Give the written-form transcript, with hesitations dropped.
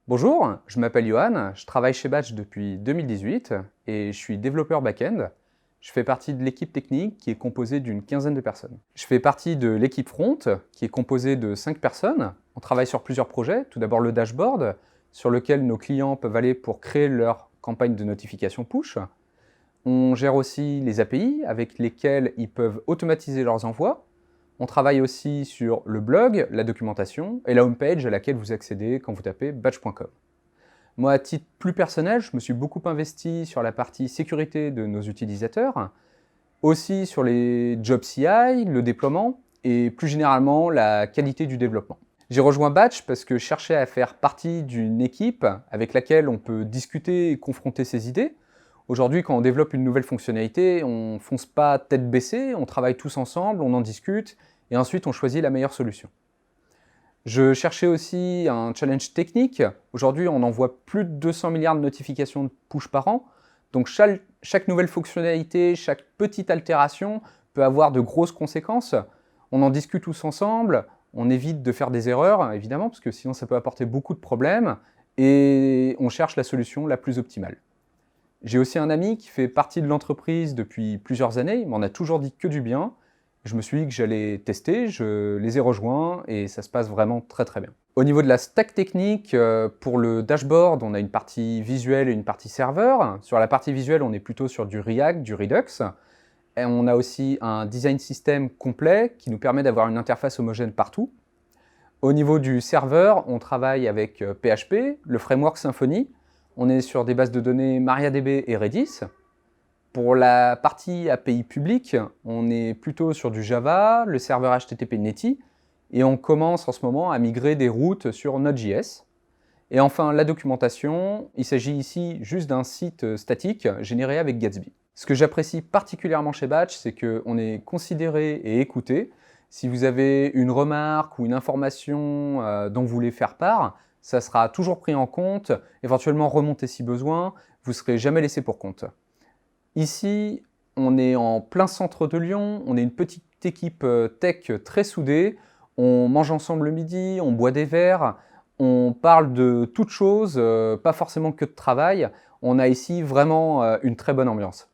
Bonjour, je m'appelle Johan, je travaille chez Batch depuis 2018 et je suis développeur back-end. Je fais partie de l'équipe technique qui est composée d'une quinzaine de personnes. Je fais partie de l'équipe front qui est composée de 5 personnes. On travaille sur plusieurs projets. Tout d'abord le dashboard sur lequel nos clients peuvent aller pour créer leur campagne de notification push. On gère aussi les API avec lesquelles ils peuvent automatiser leurs envois. On travaille aussi sur le blog, la documentation et la homepage à laquelle vous accédez quand vous tapez batch.com. Moi, à titre plus personnel, je me suis beaucoup investi sur la partie sécurité de nos utilisateurs, aussi sur les jobs CI, le déploiement et plus généralement la qualité du développement. J'ai rejoint Batch parce que je cherchais à faire partie d'une équipe avec laquelle on peut discuter et confronter ses idées. Aujourd'hui, quand on développe une nouvelle fonctionnalité, on ne fonce pas tête baissée, on travaille tous ensemble, on en discute, et ensuite on choisit la meilleure solution. Je cherchais aussi un challenge technique. Aujourd'hui, on envoie plus de 200 milliards de notifications de push par an, donc chaque nouvelle fonctionnalité, chaque petite altération peut avoir de grosses conséquences. On en discute tous ensemble, on évite de faire des erreurs, évidemment, parce que sinon ça peut apporter beaucoup de problèmes, et on cherche la solution la plus optimale. J'ai aussi un ami qui fait partie de l'entreprise depuis plusieurs années, il m'en a toujours dit que du bien. Je me suis dit que j'allais tester, je les ai rejoints et ça se passe vraiment très très bien. Au niveau de la stack technique, pour le dashboard, on a une partie visuelle et une partie serveur. Sur la partie visuelle, on est plutôt sur du React, du Redux. Et on a aussi un design system complet qui nous permet d'avoir une interface homogène partout. Au niveau du serveur, on travaille avec PHP, le framework Symfony. On est sur des bases de données MariaDB et Redis. Pour la partie API publique, on est plutôt sur du Java, le serveur HTTP Netty, et on commence en ce moment à migrer des routes sur Node.js. Et enfin, la documentation, il s'agit ici juste d'un site statique généré avec Gatsby. Ce que j'apprécie particulièrement chez Batch, c'est qu'on est considéré et écouté. Si vous avez une remarque ou une information dont vous voulez faire part, ça sera toujours pris en compte, éventuellement remonté si besoin, vous ne serez jamais laissé pour compte. Ici, on est en plein centre de Lyon, on est une petite équipe tech très soudée, on mange ensemble le midi, on boit des verres, on parle de toutes choses, pas forcément que de travail. On a ici vraiment une très bonne ambiance.